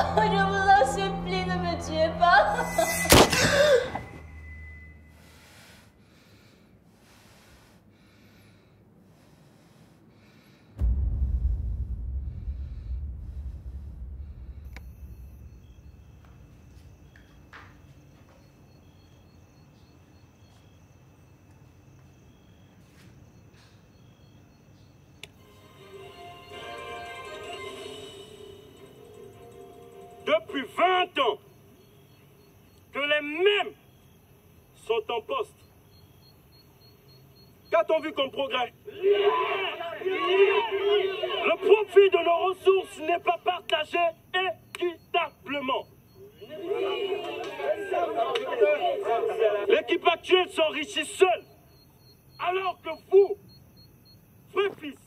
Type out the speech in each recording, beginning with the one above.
Je vous en supplie, ne me tuez pas. Depuis 20 ans que les mêmes sont en poste. Qu'a-t-on vu comme progrès? Le profit de nos ressources n'est pas partagé équitablement. L'équipe actuelle s'enrichit seule, alors que vous, frères, fils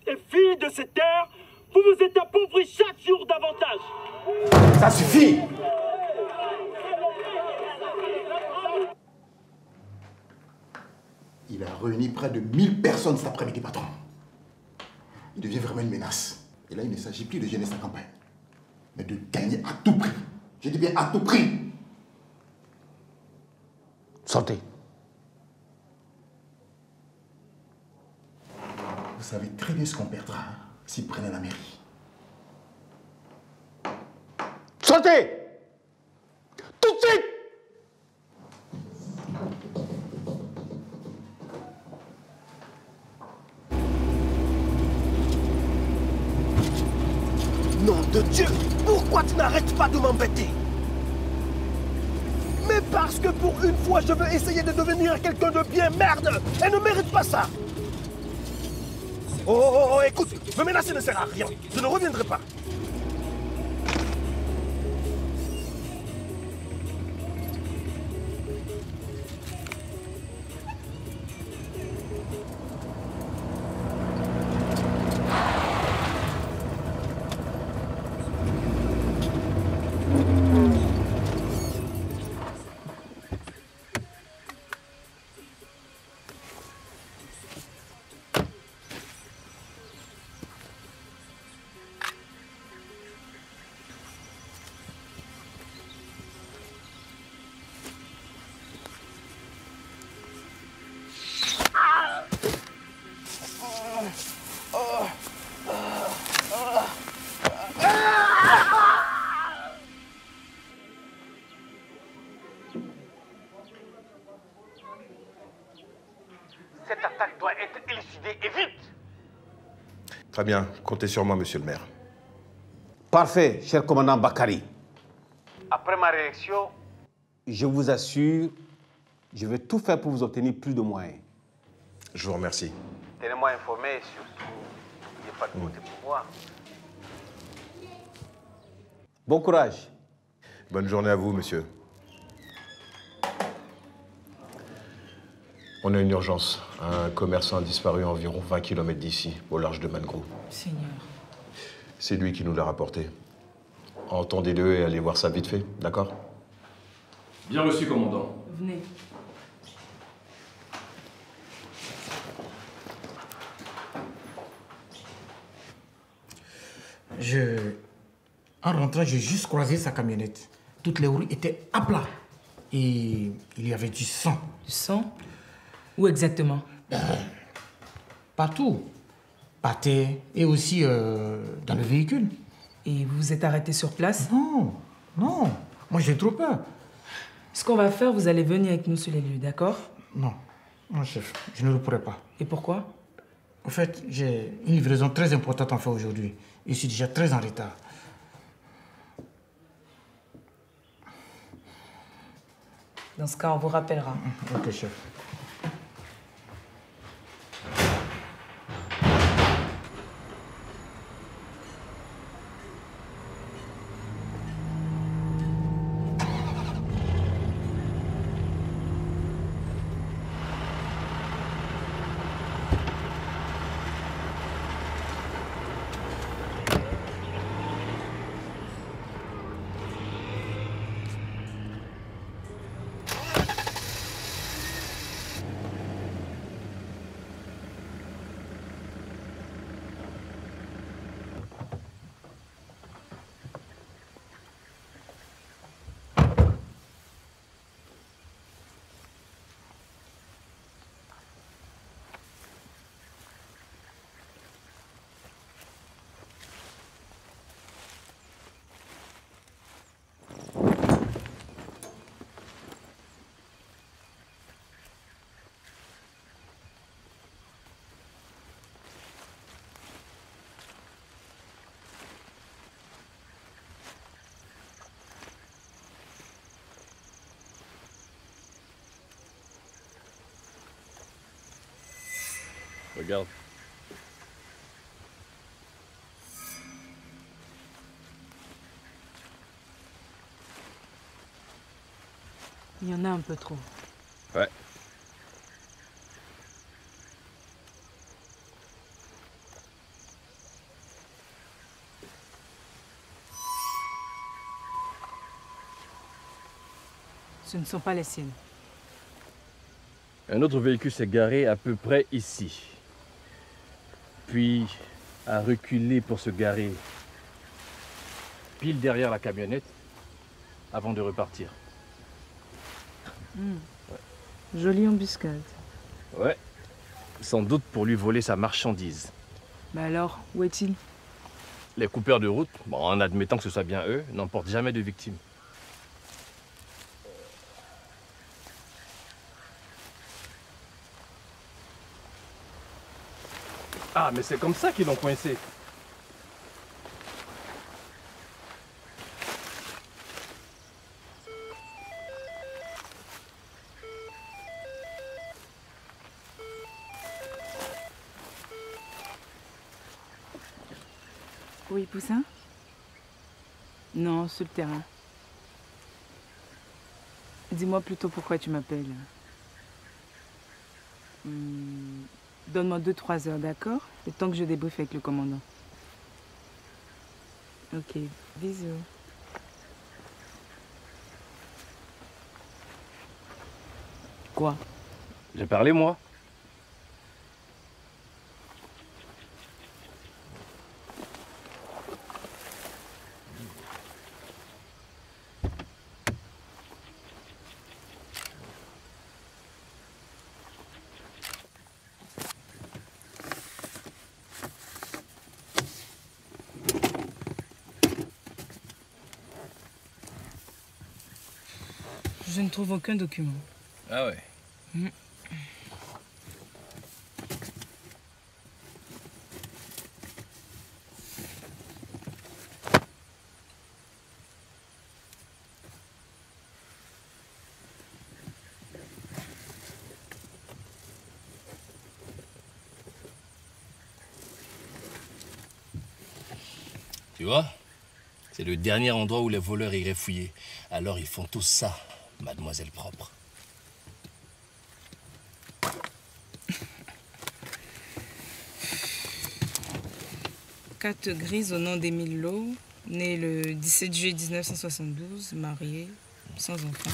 et filles de ces terres, vous vous êtes appauvris chaque jour davantage. Ça suffit! Il a réuni près de 1000 personnes cet après-midi, patron. Il devient vraiment une menace. Et là, il ne s'agit plus de gêner sa campagne, mais de gagner à tout prix. Je dis bien à tout prix. Sortez. Vous savez très bien ce qu'on perdra s'il prenait la mairie. Sortez! Tout de suite! Nom de Dieu! Pourquoi tu n'arrêtes pas de m'embêter? Mais parce que pour une fois, je veux essayer de devenir quelqu'un de bien, merde! Elle ne mérite pas ça! Oh, écoute, me menacer ne sert à rien. Je ne reviendrai pas. Cette attaque doit être élucidée et vite. Très bien, comptez sur moi, monsieur le maire. Parfait, cher commandant Bakary. Après ma réaction, Je vous assure, je vais tout faire pour vous obtenir plus de moyens. Je vous remercie. tenez-moi informé et surtout, n'oubliez pas de voter pour moi. Bon courage. Bonne journée à vous, monsieur. On a une urgence. Un commerçant a disparu à environ 20 km d'ici, au large de Mangrou. Seigneur. C'est lui qui nous l'a rapporté. Entendez-le et allez voir ça vite fait, d'accord? Bien reçu, commandant. Venez. En rentrant, j'ai juste croisé sa camionnette. Toutes les roues étaient à plat. Et il y avait du sang. Du sang? Où exactement? Partout. Par terre et aussi dans le véhicule. Et vous vous êtes arrêté sur place? Non, non. Moi, j'ai trop peur. Ce qu'on va faire, vous allez venir avec nous sur les lieux, d'accord? Non, non, chef, je ne le pourrai pas. Et pourquoi? En fait, j'ai une livraison très importante à faire aujourd'hui. Et je suis déjà très en retard. Dans ce cas, on vous rappellera. Ok, chef. Regarde. Il y en a un peu trop. Ouais. Ce ne sont pas les siennes. Un autre véhicule s'est garé à peu près ici. Puis a reculé pour se garer pile derrière la camionnette avant de repartir. Jolie embuscade. Ouais. Sans doute pour lui voler sa marchandise. Bah alors, où est-il? Les coupeurs de route, bon, en admettant que ce soit bien eux, n'emportent jamais de victimes. Ah, mais c'est comme ça qu'ils l'ont coincé. Oui, Poussin? Non, sur le terrain. Dis-moi plutôt pourquoi tu m'appelles. Donne-moi 2-3 heures, d'accord? Le temps que je débriefe avec le commandant. Ok, bisous. Quoi? J'ai parlé, moi. Je ne trouve aucun document. Ah ouais. Tu vois, c'est le dernier endroit où les voleurs iraient fouiller. Alors ils font tous ça, mademoiselle propre. Carte grise au nom d'Émile Lowe, né le 17 juillet 1972, marié, sans enfant.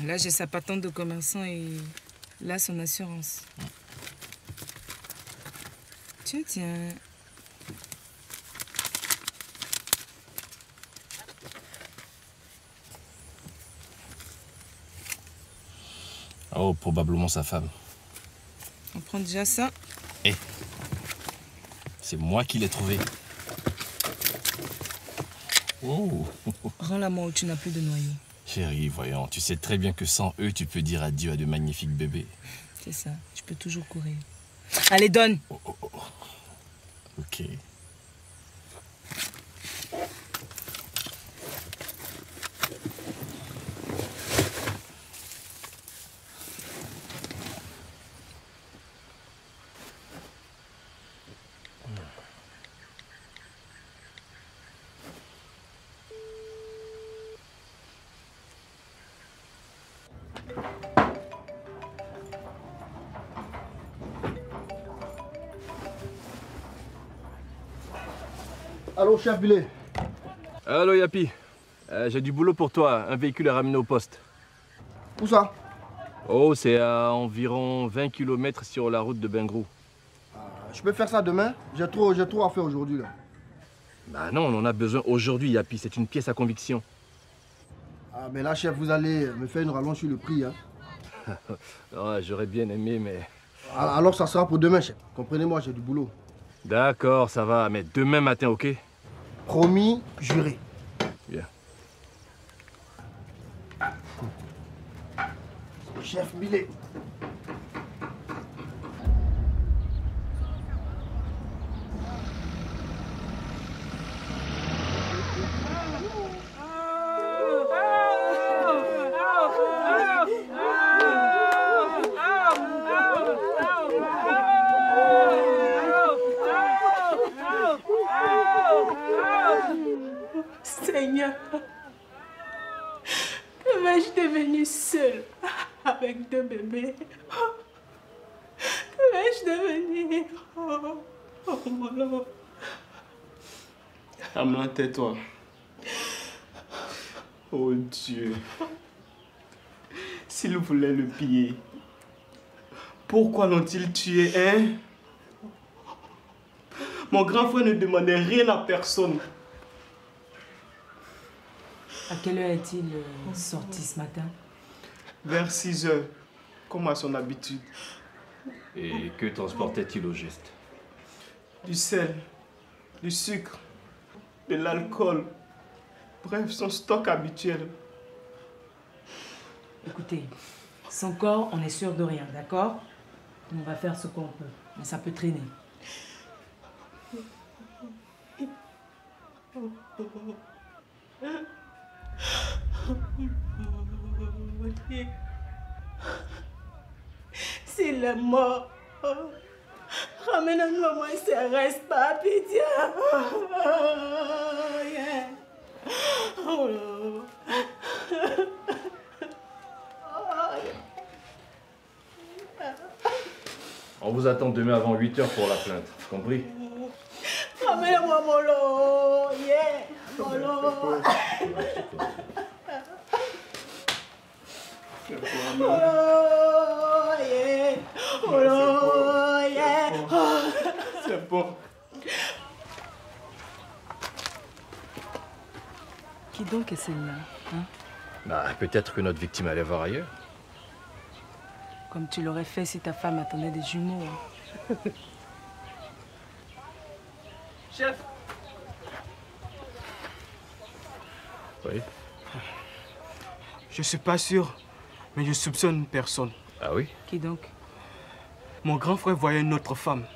Là, j'ai sa patente de commerçant et là, son assurance. Tiens. Oh, probablement sa femme. On prend déjà ça. Eh, c'est moi qui l'ai trouvé. Oh. Rends-la moi où tu n'as plus de noyau. Chérie, voyons, tu sais très bien que sans eux, tu peux dire adieu à de magnifiques bébés. C'est ça, tu peux toujours courir. Allez, donne. Oh. Ok. Allô, chef Billet. Allô, Yapi. J'ai du boulot pour toi. Un véhicule à ramener au poste. Où ça? Oh, c'est à environ 20 km sur la route de Bengrou. Je peux faire ça demain? J'ai trop à faire aujourd'hui, là. Bah non, on en a besoin aujourd'hui, Yapi. C'est une pièce à conviction. Ah, mais là, chef, vous allez me faire une rallonge sur le prix, hein. Ouais, j'aurais bien aimé, mais... Alors, ça sera pour demain, chef. Comprenez-moi, j'ai du boulot. D'accord, ça va. Mais demain matin, ok? Promis, juré. Bien. Chef Billet. Seigneur, que vais-je devenir seule avec 2 bébés? Que vais-je devenir? Oh mon. Amlan, tais-toi. Oh Dieu. S'ils voulaient le piller, pourquoi l'ont-ils tué, hein? Mon grand frère ne demandait rien à personne. À quelle heure est-il sorti ce matin? Vers 6 heures, comme à son habitude. Et que transportait-il au geste? Du sel, du sucre, de l'alcool. Bref, son stock habituel. Écoutez, son corps, on est sûr de rien, d'accord? On va faire ce qu'on peut, mais ça peut traîner. S'il est mort, ramène-nous au moins ses restes, par pitié. Yeah. Oh là. On vous attend demain avant 8 h pour la plainte, compris? Ramène-moi mon lot. Yeah. Mon lot. Oh yeah. Oh yeah. C'est bon. Qui donc est celle-là, hein? Bah, peut-être que notre victime allait voir ailleurs. Comme tu l'aurais fait si ta femme attendait des jumeaux. Hein. Chef. Oui. Je suis pas sûr, mais je soupçonne une personne. Ah oui? Qui donc? Mon grand frère voyait une autre femme.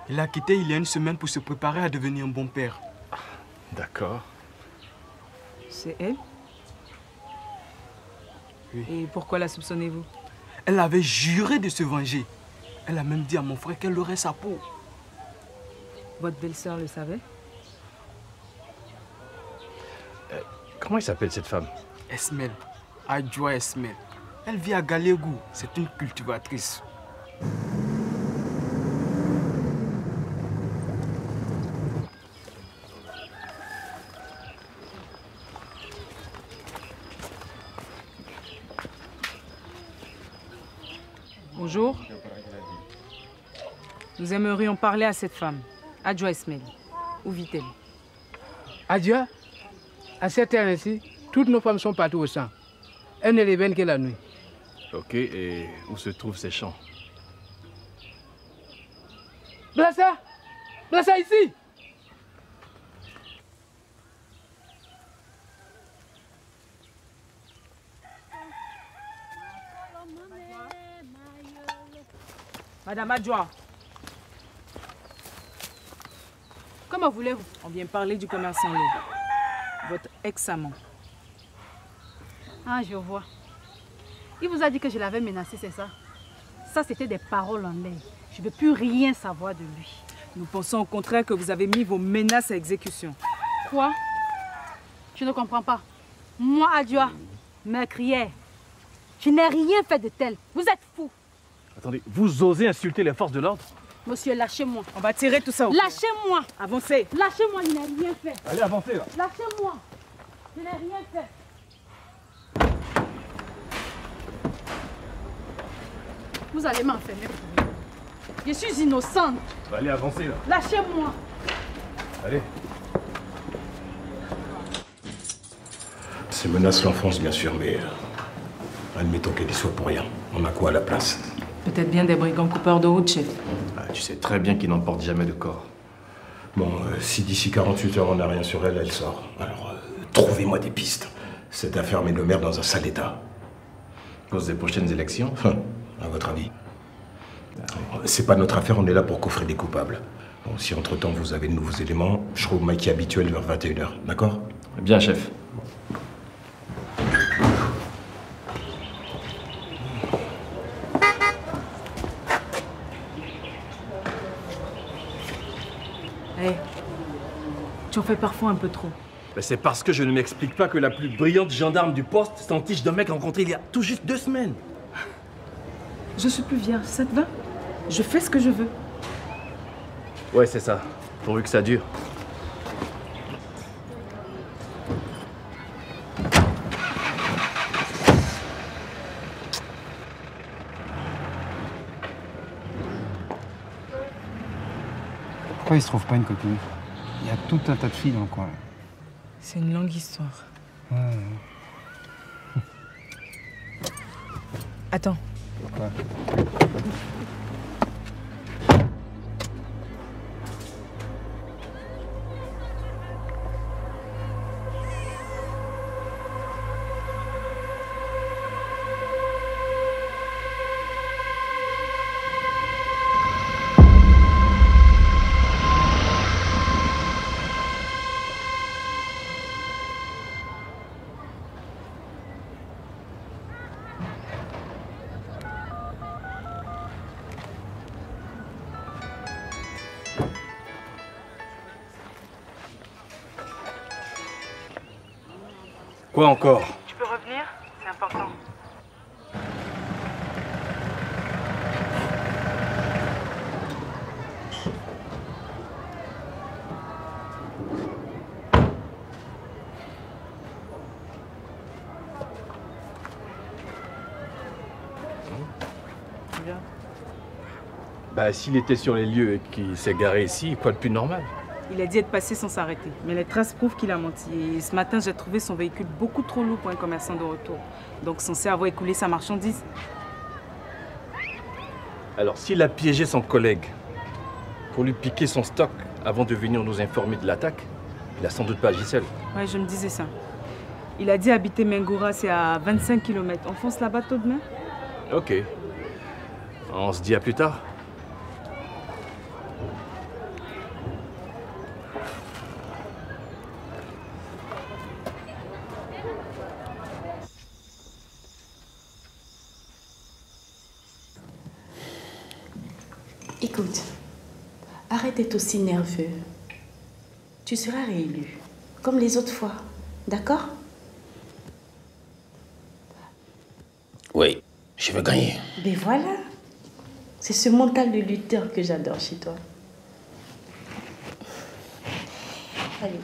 Il l'a quittée il y a une semaine pour se préparer à devenir un bon père. D'accord. C'est elle? Oui. Et pourquoi la soupçonnez-vous? Elle avait juré de se venger. Elle a même dit à mon frère qu'elle aurait sa peau. Votre belle-sœur le savait? Comment il s'appelle cette femme? Esmel. Adjoa Esmel. Elle vit à Galégou. C'est une cultivatrice. Bonjour. Nous aimerions parler à cette femme, Adjoa Esmel. Où vit-elle? Adjoa, à cette heure-ci, toutes nos femmes sont partout au champ. Elles ne les viennent que la nuit. Ok, et où se trouvent ces champs? Blassa! Blassa ici! Madame Adjoa. Comment voulez-vous? On vient parler du commerçant Lo, votre ex-amant. Ah, je vois. Il vous a dit que je l'avais menacé, c'est ça? Ça, c'était des paroles en l'air. Je ne veux plus rien savoir de lui. Nous pensons au contraire que vous avez mis vos menaces à exécution. Quoi? Je ne comprends pas. Moi, Adjoa, meurtrière, je n'ai rien fait de tel. Vous êtes fou. Attendez, vous osez insulter les forces de l'ordre? Monsieur, lâchez-moi. On va tirer tout ça au Lâchez-moi. Avancez. Lâchez-moi, je n'ai rien fait. Allez, avancez là. Lâchez-moi. Je n'ai rien fait. Vous allez m'enfermer pour rien. Je suis innocente. Allez, avancez là. Lâchez-moi. Allez. Ces menaces l'enfoncent, bien sûr, mais admettons qu'elle y soit pour rien. On a quoi à la place? Peut-être bien des brigands coupeurs de route, chef. Ah, tu sais très bien qu'ils n'emportent jamais de corps. Bon, si d'ici 48 heures on n'a rien sur elle, elle sort. Alors, trouvez-moi des pistes. Cette affaire met le maire dans un sale état. À cause des prochaines élections? À votre avis? C'est pas notre affaire, on est là pour coffrer des coupables. Bon, si entre-temps vous avez de nouveaux éléments, je serai au maquis habituel vers 21 h, d'accord? Bien, chef. Hey, tu en fais parfois un peu trop. Ben, c'est parce que je ne m'explique pas que la plus brillante gendarme du poste s'entiche d'un mec rencontré il y a tout juste 2 semaines. Je suis plus vierge, ça te va? Je fais ce que je veux. Ouais, c'est ça. Pourvu que ça dure. Pourquoi il se trouve pas une copine? Il y a tout un tas de filles dans le coin. C'est une longue histoire. Ouais. Attends. Quoi? Quoi encore? Tu peux revenir? C'est important. Bah, s'il était sur les lieux et qu'il s'est garé ici, quoi de plus normal? Il a dit être passé sans s'arrêter, mais les traces prouvent qu'il a menti. Et ce matin, j'ai trouvé son véhicule beaucoup trop lourd pour un commerçant de retour. Donc censé avoir écoulé sa marchandise. Alors, s'il a piégé son collègue pour lui piquer son stock avant de venir nous informer de l'attaque, il a sans doute pas agi seul. Ouais, je me disais ça. Il a dit habiter Mengora, c'est à 25 km. On fonce là-bas tôt demain? Ok. On se dit à plus tard. Écoute, arrête d'être aussi nerveux. Tu seras réélu, comme les autres fois, d'accord? Oui, je veux gagner. Ben voilà, c'est ce mental de lutteur que j'adore chez toi. Allez.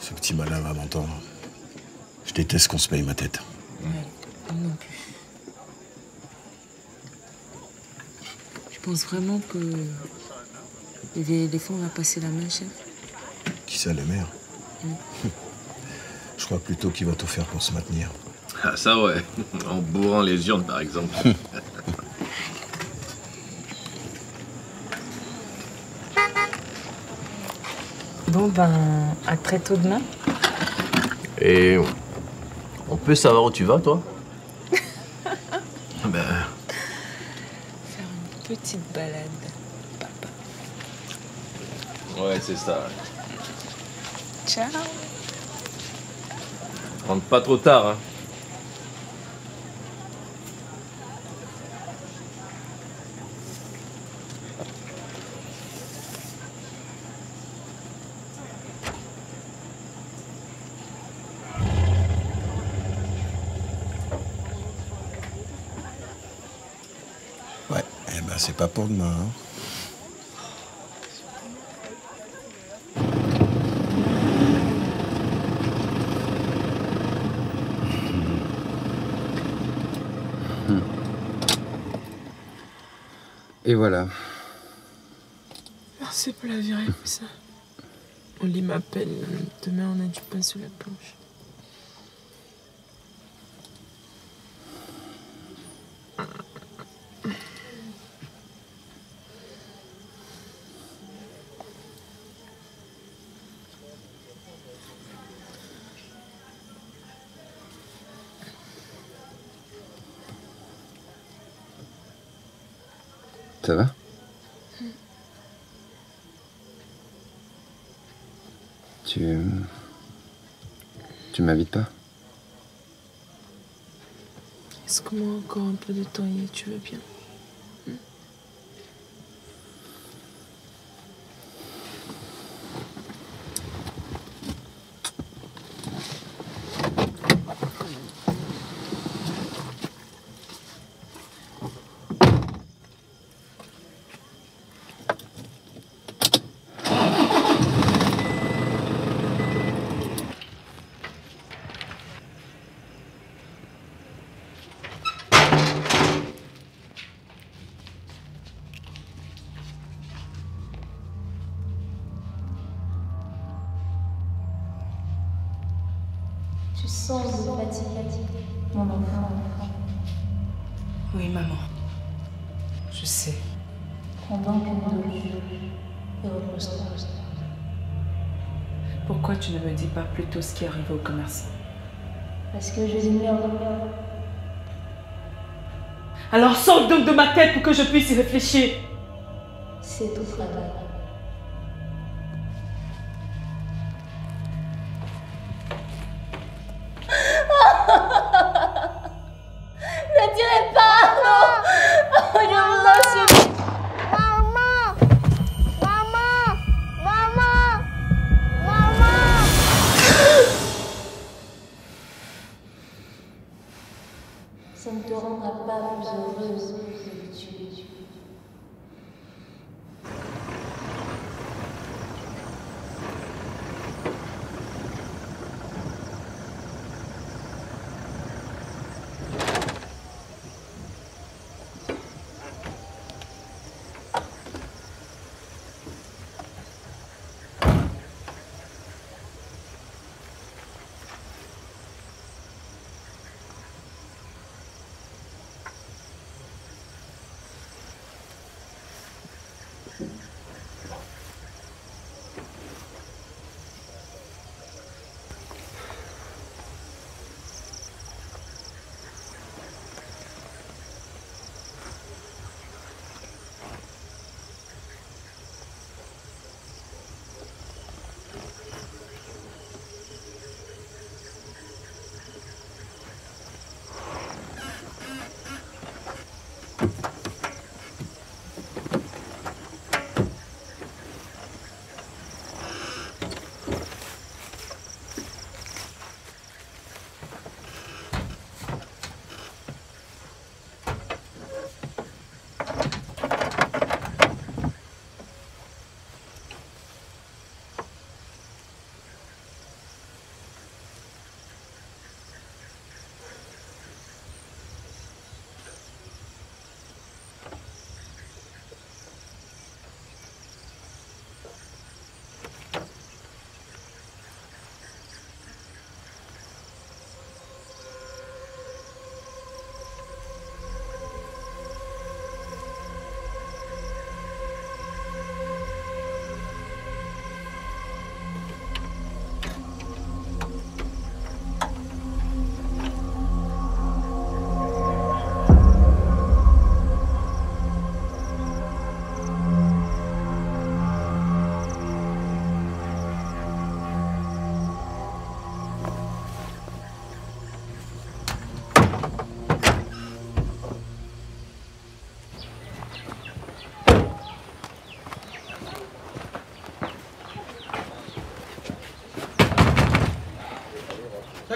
Ce petit malin va m'entendre. Je déteste qu'on se paye ma tête. Ouais, moi non plus. Je pense vraiment que le vieil éléphant va passer la main, chef. Qui ça, le maire? Je crois plutôt qu'il va tout faire pour se maintenir. Ah ça ouais, en bourrant les urnes par exemple. Bon, ben, à très tôt demain. Et on peut savoir où tu vas, toi? Ben, Faire une petite balade, papa. ouais, c'est ça. Ciao. Rentre pas trop tard, hein. Ouais, eh ben c'est pas pour demain, hein. Et voilà. Merci pour la virée, ça. Oli m'appelle. Demain, on a du pain sur la planche. Ça va? Tu m'invites pas? Est-ce que moi encore un peu de temps et tu veux bien? Tu sens de fatigue, mon enfant. Oui, maman. Je sais. Prends donc une douche et repose-toi. Pourquoi tu ne me dis pas plutôt ce qui est arrivé au commerçant? Parce que je l'ignore. Alors sors donc de ma tête pour que je puisse y réfléchir. C'est tout travail. Ne tirez pas, non. Je vous en supplie. Maman, maman, maman, maman. Ça ne te rendra pas plus heureuse de me tuer.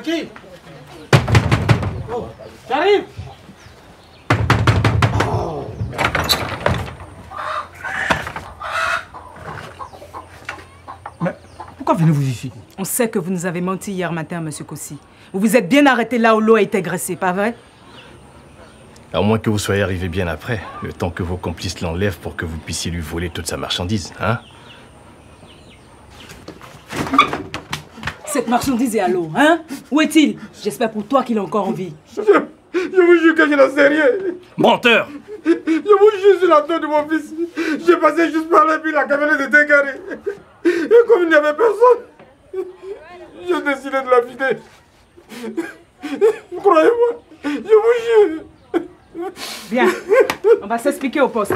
Qui? Oh, j'arrive. Oh. Mais pourquoi venez-vous ici? On sait que vous nous avez menti hier matin, monsieur Kossi. Vous vous êtes bien arrêté là où l'eau a été graissée, pas vrai? À moins que vous soyez arrivé bien après, le temps que vos complices l'enlèvent pour que vous puissiez lui voler toute sa marchandise, hein? Cette marchandise est à l'eau, hein? Où est-il? J'espère pour toi qu'il est encore en vie. Je vous jure que je n'en sais rien. Menteur! Je vous jure sur la tête de mon fils. J'ai passé juste par là, puis la camionnette était garée. Et comme il n'y avait personne, j'ai décidé de la vider. Croyez-moi, je vous jure. Bien, on va s'expliquer au poste.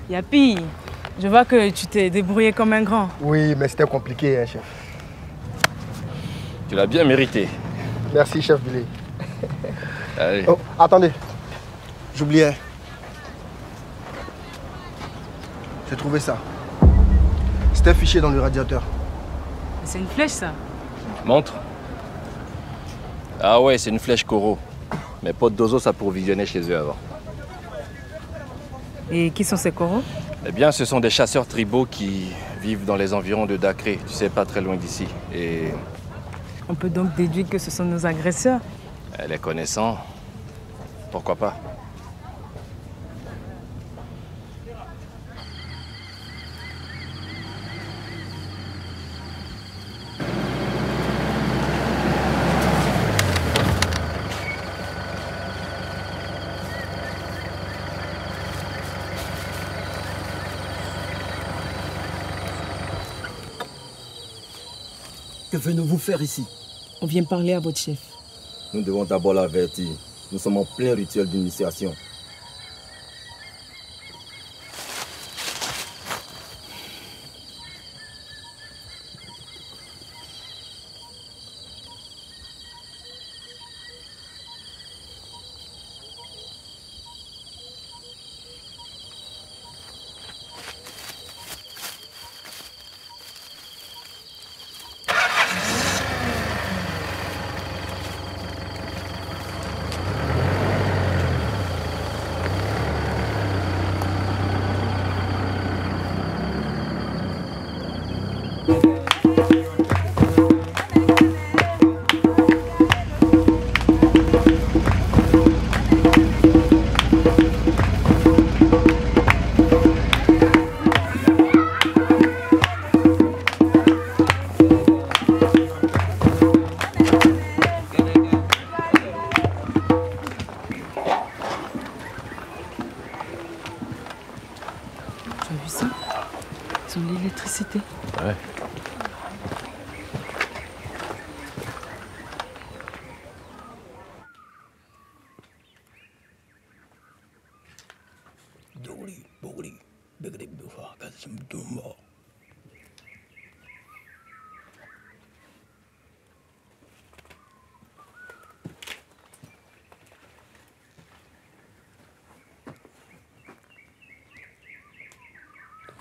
Yapi, je vois que tu t'es débrouillé comme un grand. Oui, mais c'était compliqué, hein, chef. Tu l'as bien mérité. Merci, chef Billy. Allez. Oh, attendez. J'oubliais. J'ai trouvé ça. C'était fiché dans le radiateur. C'est une flèche, ça. Montre. Ah ouais, c'est une flèche Koro. Mes potes d'Ozo s'approvisionnaient chez eux avant. Et qui sont ces coraux? Eh bien, ce sont des chasseurs tribaux qui vivent dans les environs de Dakré, tu sais, pas très loin d'ici. Et On peut donc déduire que ce sont nos agresseurs. les connaissant, pourquoi pas? Que venez-vous faire ici? On vient parler à votre chef. Nous devons d'abord l'avertir. Nous sommes en plein rituel d'initiation. Tu as vu ça? Ils ont l'électricité. Ouais.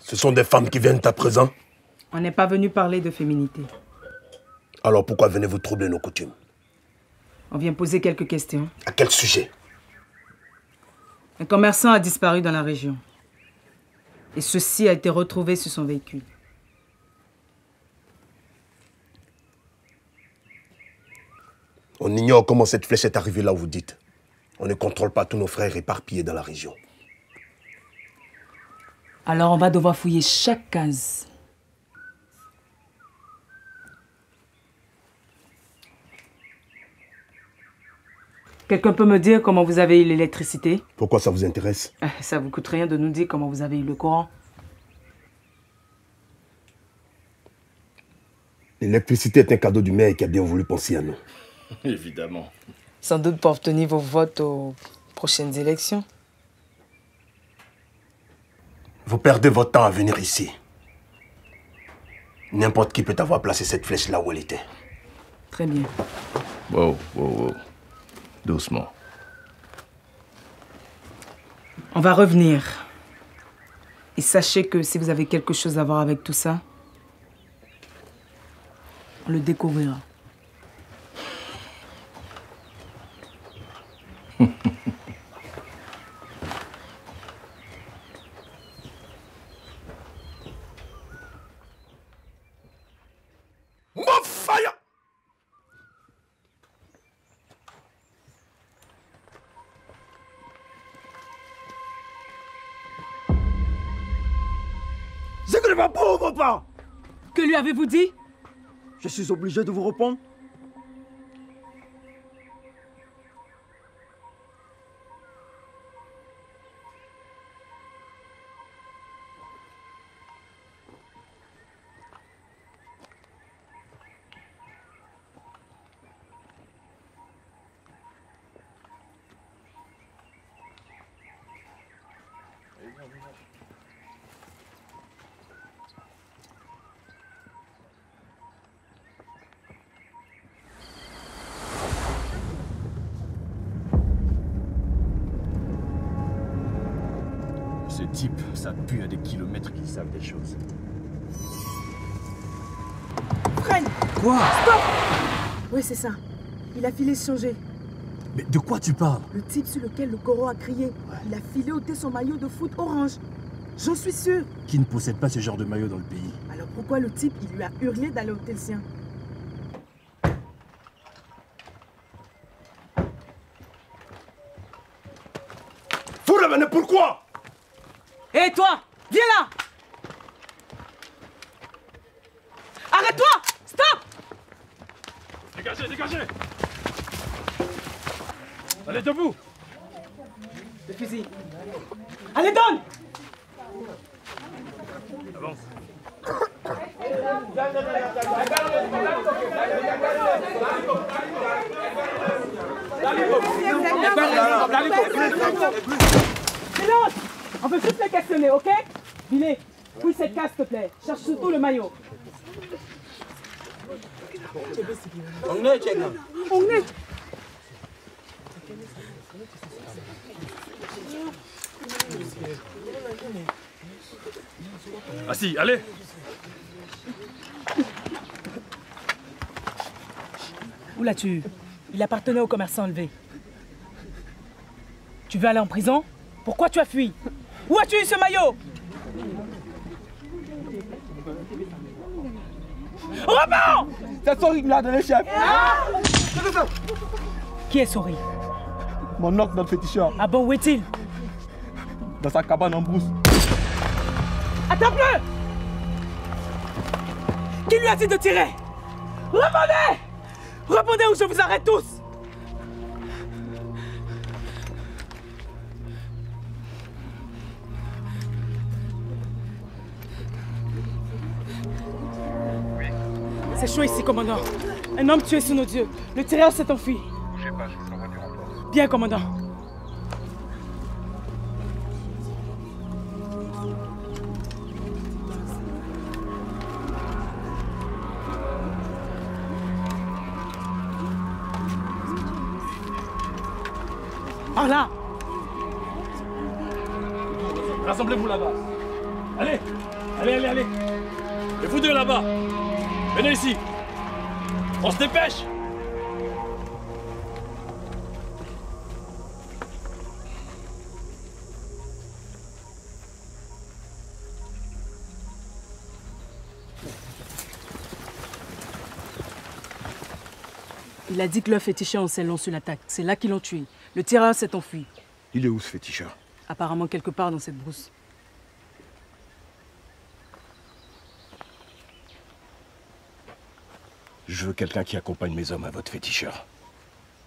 Ce sont des femmes qui viennent à présent. On n'est pas venu parler de féminité. Alors pourquoi venez-vous troubler nos coutumes? On vient poser quelques questions. À quel sujet? Un commerçant a disparu dans la région. Et ceci a été retrouvé sur son véhicule. On ignore comment cette flèche est arrivée là où vous dites. On ne contrôle pas tous nos frères éparpillés dans la région. Alors on va devoir fouiller chaque case. Quelqu'un peut me dire comment vous avez eu l'électricité? Pourquoi ça vous intéresse? Ça vous coûte rien de nous dire comment vous avez eu le courant. L'électricité est un cadeau du maire qui a bien voulu penser à nous. Évidemment. Sans doute pour obtenir vos votes aux prochaines élections. Vous perdez votre temps à venir ici. N'importe qui peut avoir placé cette flèche là où elle était. Très bien. Wow, wow, wow. Doucement. On va revenir. Et sachez que si vous avez quelque chose à voir avec tout ça, on le découvrira. Mofaya! Je ne vais pas au repas. Que lui avez-vous dit? Je suis obligé de vous répondre. Ce type, ça pue à des kilomètres qu'ils savent des choses. Freine! Quoi? Stop! Oui, c'est ça. Il a filé se changer. Mais de quoi tu parles? Le type sur lequel le Coro a crié. Il a filé ôter son maillot de foot orange. J'en suis sûr. Qui ne possède pas ce genre de maillot dans le pays? Alors pourquoi le type, il lui a hurlé d'aller ôter le sien? Vous revenez pourquoi? Hé toi! Viens là! Arrête-toi! Stop! Dégagez, dégagez! Allez, debout! Le fusil. Allez, donne! Avance. Silence! On veut juste les questionner, ok? Billet, fouille cette case, s'il te plaît. Cherche surtout le maillot. On est. Assis, allez! Où l'as-tu? Il appartenait au commerçant enlevé. Tu veux aller en prison? Pourquoi tu as fui? Où as-tu eu ce maillot? Robin! C'est Sori qui me l'a donné, chef. Qui est Sori? Mon oncle, notre féticheur. Ah bon, où est-il? Dans sa cabane en brousse. Attrape-le! Qui lui a dit de tirer? Répondez! Répondez ou je vous arrête tous! C'est chaud ici, commandant. Un homme tué sous nos yeux. Le tireur s'est enfui. Bougez pas, je vous envoie du renfort. Bien, commandant. Par là! Rassemblez-vous là-bas. Allez, allez, allez, allez. Et vous deux là-bas. Venez ici. On se dépêche. Il a dit que leur féticheur en Saint-Long sur l'attaque. C'est là qu'ils l'ont tué. Le tireur s'est enfui. Il est où ce féticheur? Apparemment quelque part dans cette brousse. Je veux quelqu'un qui accompagne mes hommes à votre féticheur.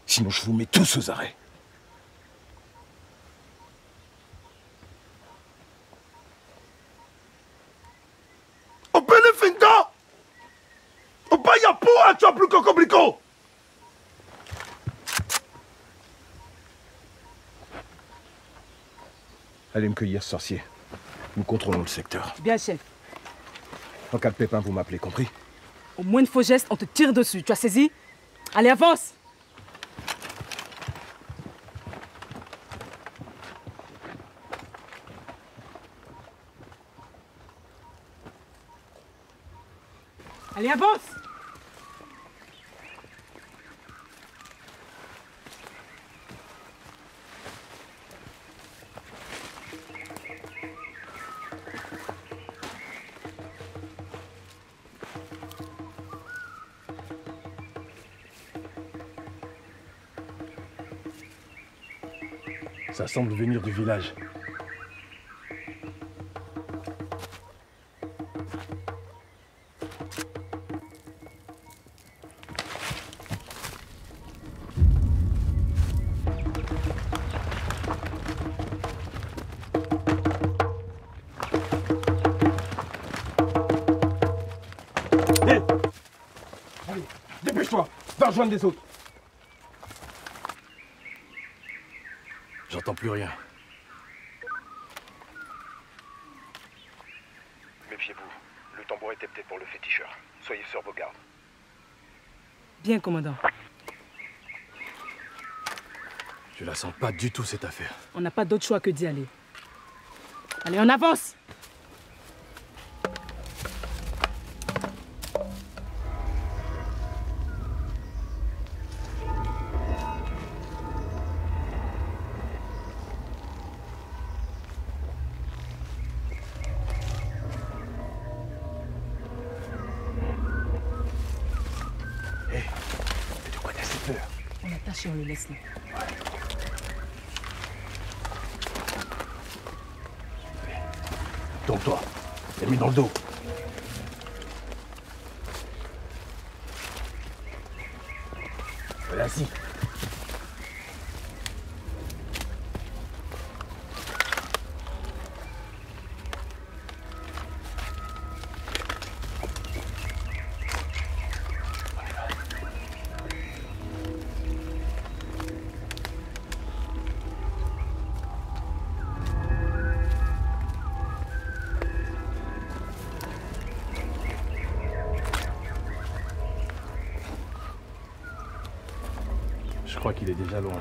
Sinon, je vous mets tous aux arrêts. On peut les finir. On peut y avoir tu as plus que compliqué. Allez me cueillir, sorcier. Nous contrôlons le secteur. Bien, chef. En cas de pépin, vous m'appelez, compris? Au moins de faux gestes, on te tire dessus. Tu as saisi? Allez, avance! Allez, avance! Ça semble venir du village. Hé! Allez, dépêche-toi, va rejoindre les autres. J'entends plus rien. D'abord était peut-être pour le féticheur. Soyez sur vos gardes. Bien, commandant. Je la sens pas du tout, cette affaire. On n'a pas d'autre choix que d'y aller. Allez, on avance! On l'attache et on le laisse là. Tombe-toi. T'es mis dans le dos. Voilà, assis. Je crois qu'il est déjà loin.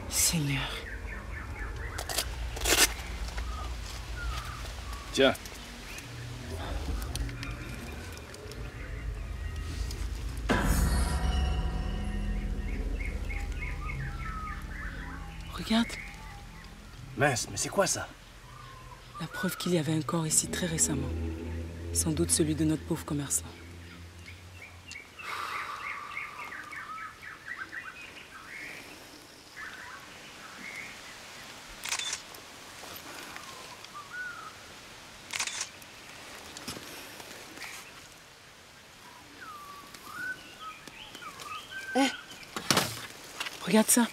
Seigneur. Tiens. Regarde. Mince, mais c'est quoi ça? La preuve qu'il y avait un corps ici très récemment. Sans doute celui de notre pauvre commerçant. Regarde ça.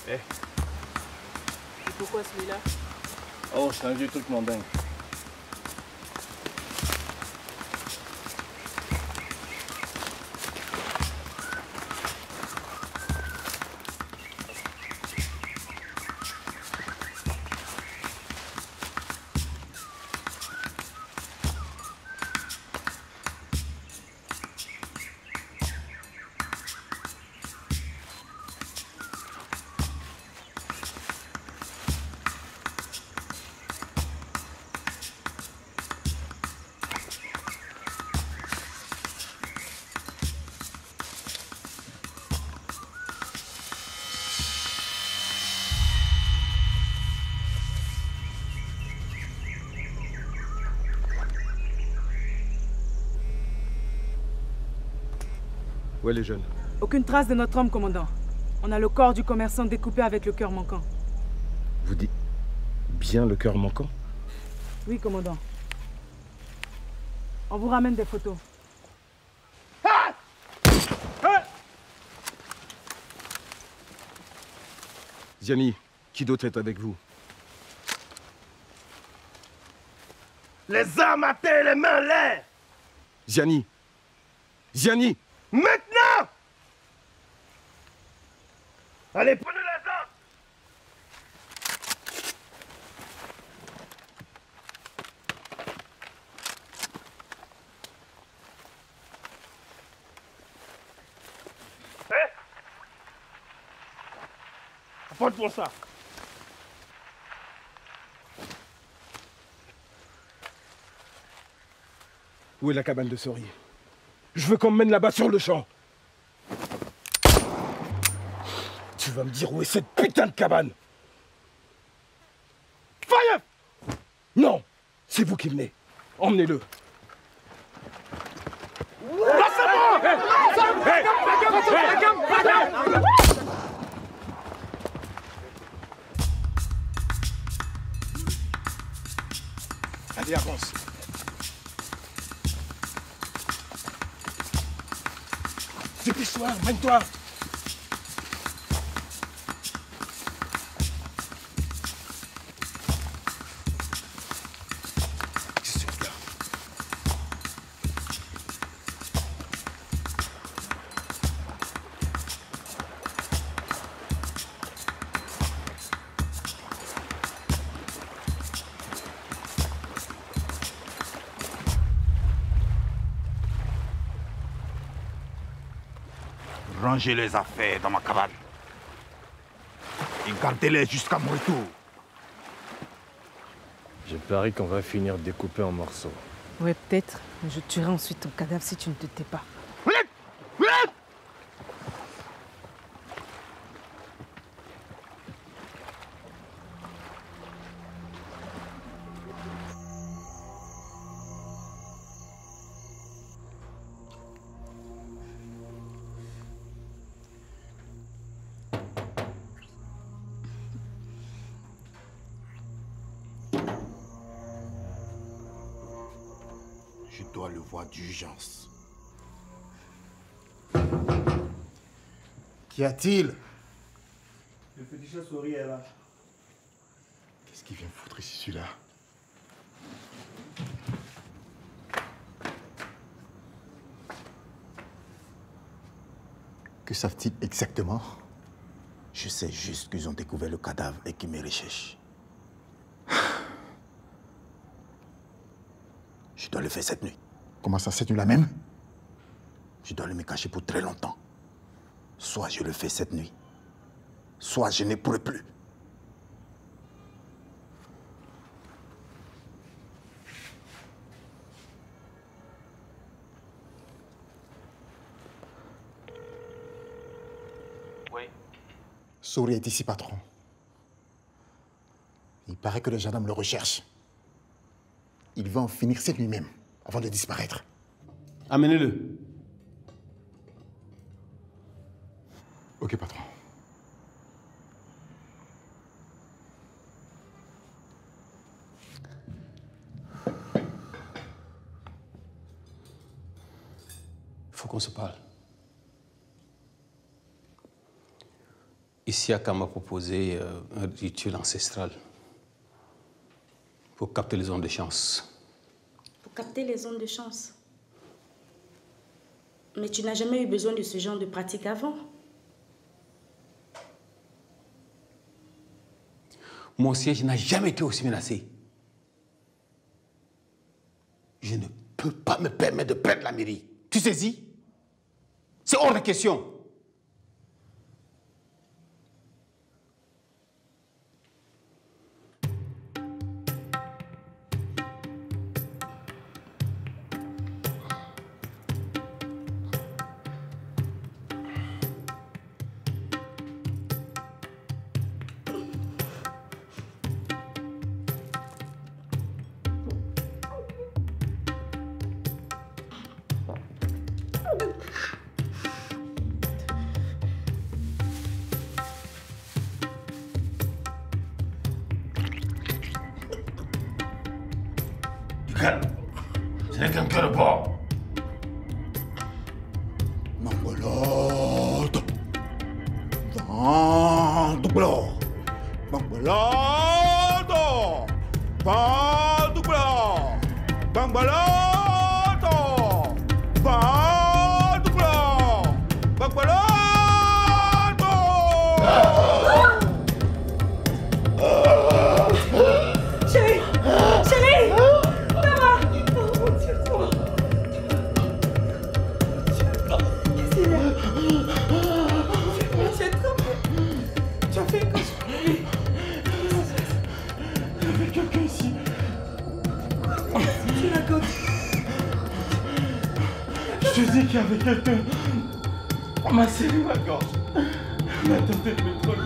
Eh. Et pourquoi celui-là? Oh, c'est un vieux truc mondain. Où est les jeunes? Aucune trace de notre homme, commandant. On a le corps du commerçant découpé avec le cœur manquant. Vous dites bien le cœur manquant? Oui, commandant. On vous ramène des photos. Ziani, qui d'autre est avec vous? Les armes à terre, les mains en l'air! Ziani! Ziani! Maintenant! Allez, prenez les armes! Hé! Apporte-moi ça! Où est la cabane de Sori? Je veux qu'on me mène là-bas sur le champ. Tu vas me dire où est cette putain de cabane? Fire! Non, c'est vous qui venez. Emmenez-le. Allez, avance. Dépêche-toi, mène-toi. Rangez les affaires dans ma cabane. Et gardez-les jusqu'à mon retour. Je parie qu'on va finir découpé en morceaux. Ouais, peut-être. Mais je tuerai ensuite ton cadavre si tu ne te tais pas. Je dois le voir d'urgence. Qu'y a-t-il? Le petit chauve-souris est là. Qu'est-ce qu'il vient foutre ici, celui-là? Que savent-ils exactement? Je sais juste qu'ils ont découvert le cadavre et qu'ils me recherchent. Je dois le faire cette nuit. Comment ça, cette nuit-là même? Je dois le me cacher pour très longtemps. Soit je le fais cette nuit, soit je ne pourrai plus. Oui. Souris est ici, patron. Il paraît que les gendarmes le recherchent. Il va en finir cette nuit même, avant de disparaître. Amenez-le. Ok, patron. Faut qu'on se parle. Isiaka m'a proposé un rituel ancestral pour capter les ondes de chance. Pour capter les ondes de chance. Mais tu n'as jamais eu besoin de ce genre de pratique avant. Mon siège n'a jamais été aussi menacé. Je ne peux pas me permettre de perdre la mairie. Tu saisis? C'est hors de question. Ce n'est qu'un cœur de porc. Mangoloto. Vandublo. Mangoloto. Vandublo. Mangoloto. Vandublo. Mangoloto. Chérie! Chérie! Maman! Qu'est-ce qu'il y a? C'est trop... Tu as fait quoi? Il y avait quelqu'un ici. Tu racontes? Je te dis qu'il y avait quelqu'un. On m'a serré ma gorge. Il m'a tenté de me droguer.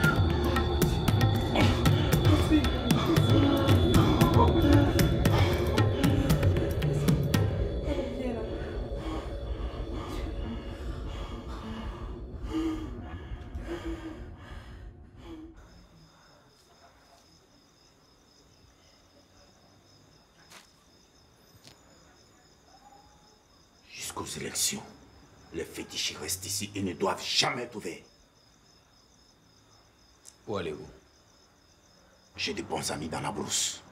Jusqu'aux élections, les fétiches restent ici et ne doivent jamais trouver. Où allez-vous? J'ai de bons amis dans la brousse,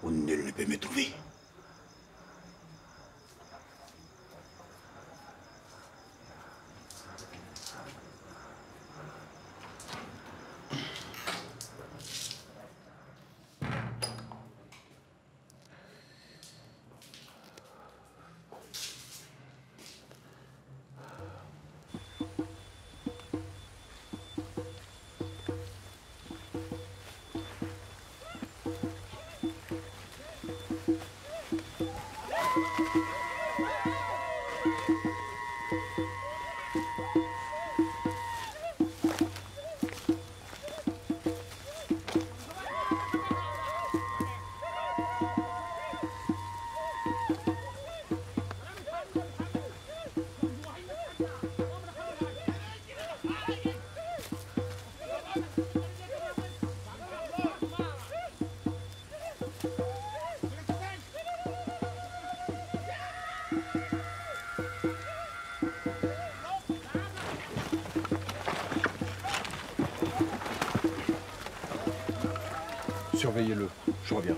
où nul ne peut me trouver. Surveillez-le, je reviens.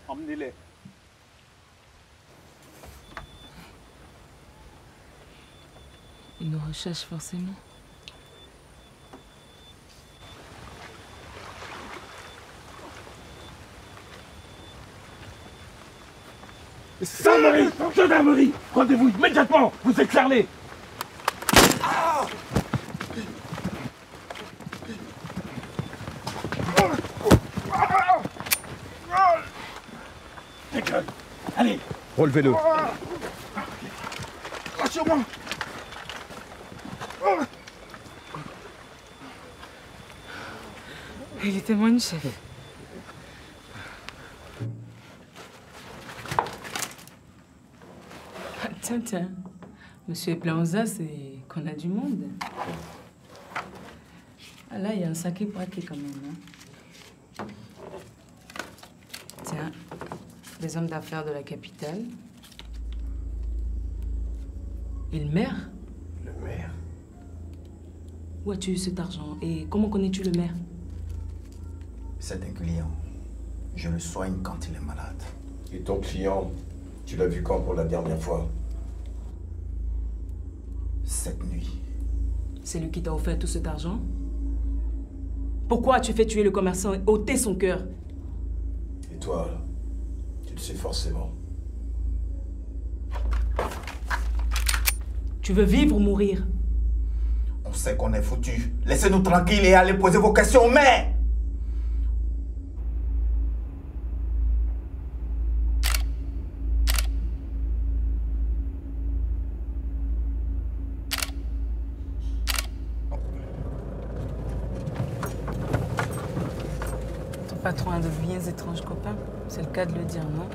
Emmenez-les. Ils nous recherchent forcément. Gendarmerie! Gendarmerie! Rendez-vous immédiatement! Vous êtes cerné! Allez! Relevez-le. Rassure-moi! Il est témoin, chef. Tiens, tiens. Monsieur Eplanza, c'est qu'on a du monde. Ah là, il y a un sacré braquet quand même. Hein. Tiens, des hommes d'affaires de la capitale. Et le maire? Le maire? Où as-tu eu cet argent? Et comment connais-tu le maire? C'est un client. Je le soigne quand il est malade. Et ton client, tu l'as vu quand pour la dernière fois? Cette nuit. C'est lui qui t'a offert tout cet argent? Pourquoi as-tu fait tuer le commerçant et ôter son cœur? Et toi, tu le sais forcément. Tu veux vivre ou mourir? On sait qu'on est foutu. Laissez-nous tranquilles et allez poser vos questions, mais... Ton patron a de bien étranges copains. C'est le cas de le dire, non?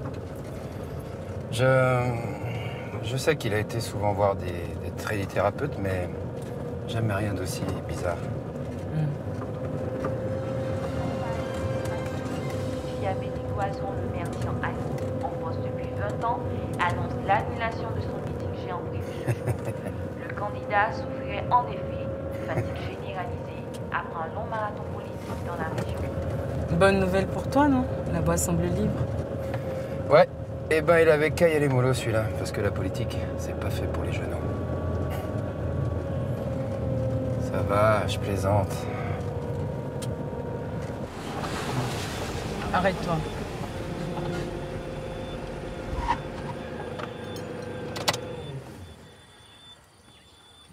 Je sais qu'il a été souvent voir des thérapeutes, mais jamais rien d'aussi bizarre. Benny Loison, le maire d'Ian, en poste depuis 20 ans, annonce l'annulation de son meeting géant prévu. Le candidat souffrirait en effet de fatigue généralisée après un long marathon politique. dans la région. Bonne nouvelle pour toi, non? La voie semble libre. Ouais, eh ben il avait qu'à y aller mollo celui-là, parce que la politique, c'est pas fait pour les genoux. Ça va, je plaisante. Arrête-toi.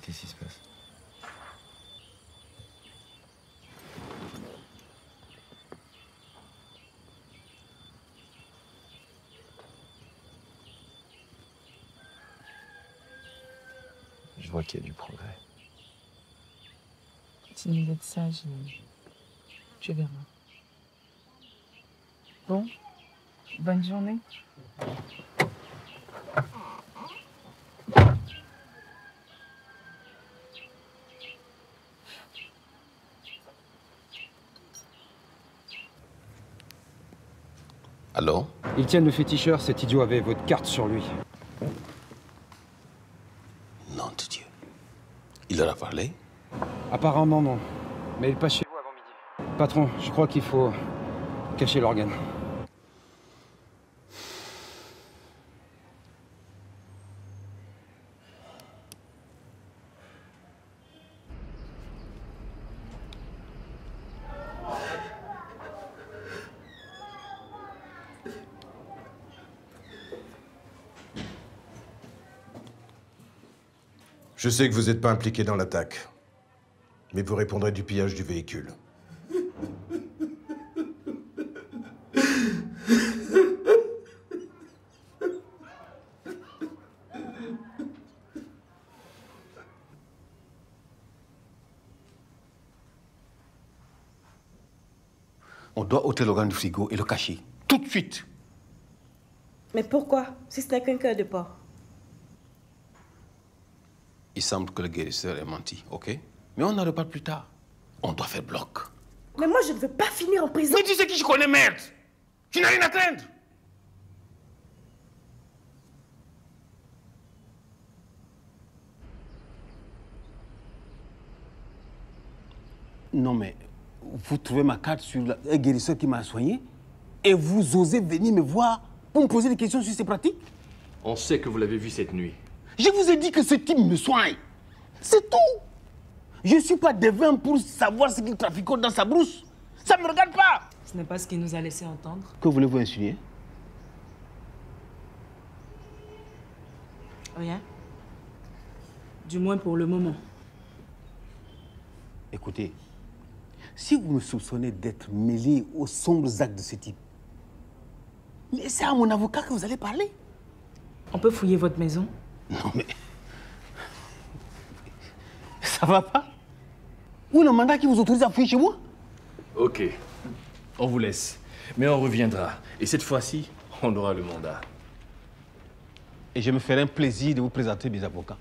Qu'est-ce qui se passe? Je vois qu'il y a du progrès. Continue d'être sage et tu verras. Bon, bonne journée. Allô? Ils tiennent le féticheur, cet idiot avait votre carte sur lui. Nom de Dieu. Il leur a parlé? Apparemment non. Mais il passe chez vous avant midi. Patron, je crois qu'il faut cacher l'organe. Je sais que vous n'êtes pas impliqué dans l'attaque, mais vous répondrez du pillage du véhicule. On doit ôter l'organe du frigo et le cacher. Tout de suite. Mais pourquoi? Si ce n'est qu'un cœur de porc. Il semble que le guérisseur ait menti, ok? Mais on en reparle plus tard. On doit faire bloc. Mais moi, je ne veux pas finir en prison. Mais tu sais qui je connais, merde! Tu n'as rien à craindre! Non mais, vous trouvez ma carte sur un guérisseur qui m'a soigné et vous osez venir me voir pour me poser des questions sur ces pratiques? On sait que vous l'avez vu cette nuit. Je vous ai dit que ce type me soigne. C'est tout. Je ne suis pas devin pour savoir ce qu'il traficote dans sa brousse. Ça ne me regarde pas. Ce n'est pas ce qu'il nous a laissé entendre. Que voulez-vous insinuer? Rien. Du moins pour le moment. Écoutez, si vous me soupçonnez d'être mêlé aux sombres actes de ce type, mais c'est à mon avocat que vous allez parler. On peut fouiller votre maison? Non mais... Ça va pas? Où est le mandat qui vous autorise à fouiller chez moi? Ok, on vous laisse. Mais on reviendra. Et cette fois-ci, on aura le mandat. Et je me ferai un plaisir de vous présenter mes avocats.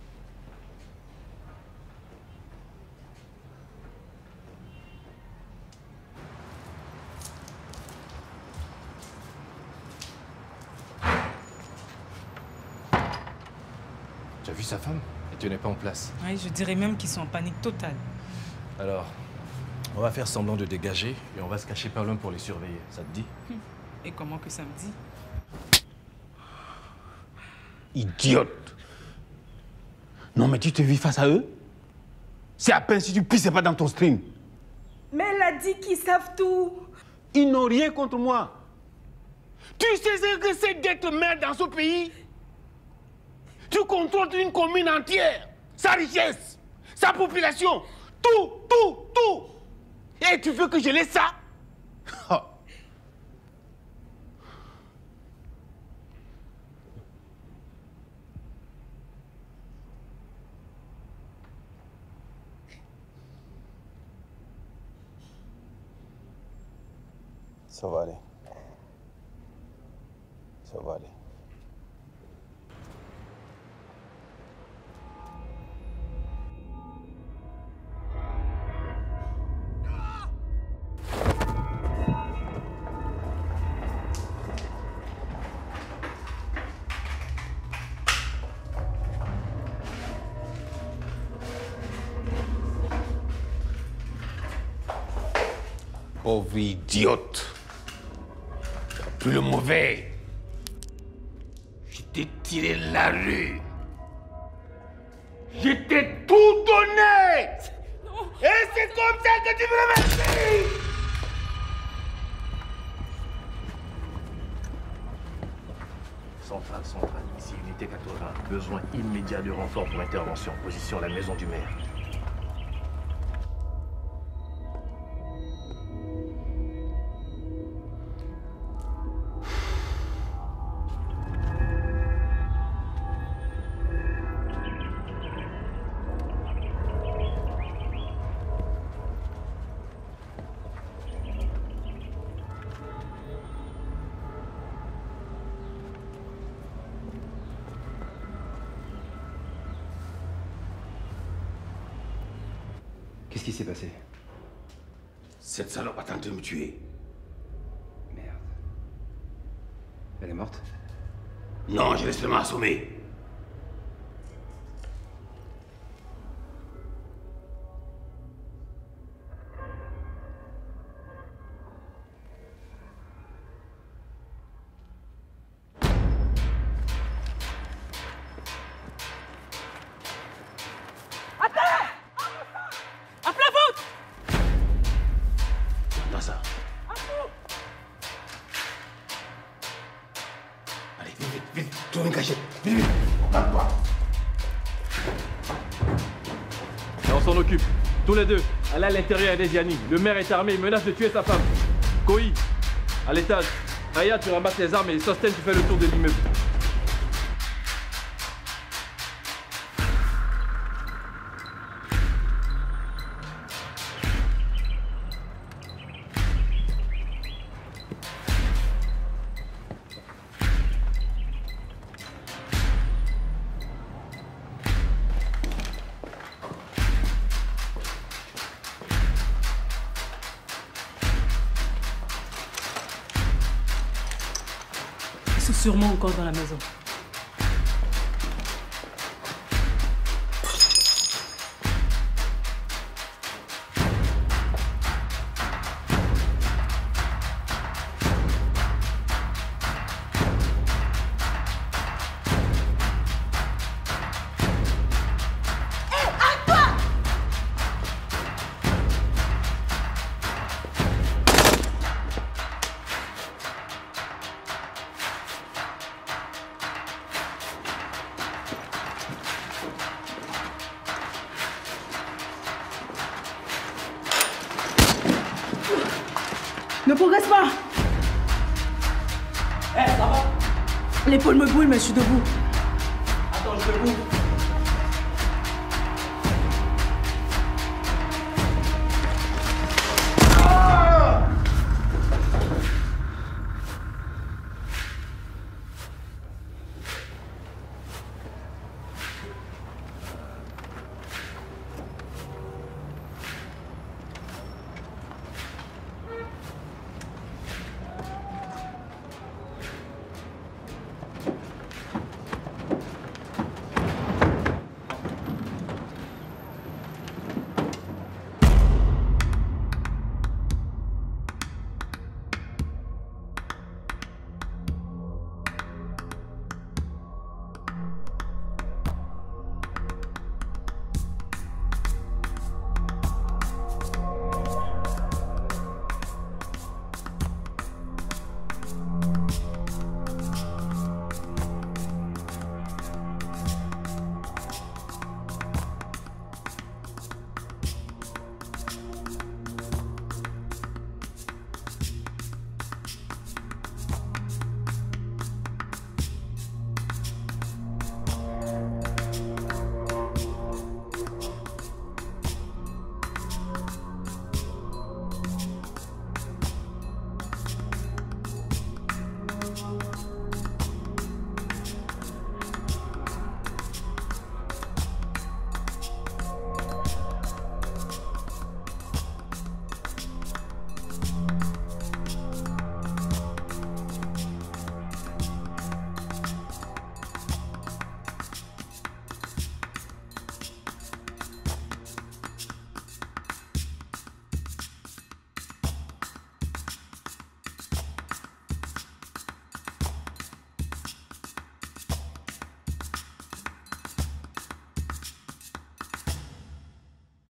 Tu as vu sa femme? Elle tenait pas en place. Oui, je dirais même qu'ils sont en panique totale. Alors, on va faire semblant de dégager et on va se cacher par l'un pour les surveiller. Ça te dit? Et comment que ça me dit? Idiote! Non mais tu te vis face à eux? C'est à peine si tu pisses pas dans ton stream. Mais elle a dit qu'ils savent tout. Ils n'ont rien contre moi. Tu sais ce que c'est d'être maire dans ce pays? Tu contrôles une commune entière, sa richesse, sa population, tout. Et tu veux que je laisse ça? Ça va aller. Ça va aller. Pauvre idiote. Plus le mauvais. Je t'ai tiré la rue. Je t'ai tout donné. Et c'est comme ça que tu me remercies. Centrale, ici unité 80. Besoin immédiat de renfort pour intervention. Position la maison du maire. Qu'est-ce qui s'est passé? Cette salope a tenté de me tuer. Merde. Elle est morte? Non, je l'ai seulement assommée. Trouve une cachette. Vite, vite. Calme-toi. Et on s'en occupe. Tous les deux. Allez à l'intérieur des Diani. Le maire est armé, il menace de tuer sa femme. Koi, à l'étage. Raya, tu ramasses les armes et Sosten, tu fais le tour de l'immeuble. Ils sont sûrement encore dans la maison. Ne progresse pas. Eh, ça va? L'épaule me brûle, mais je suis debout. Attends, je te bouge.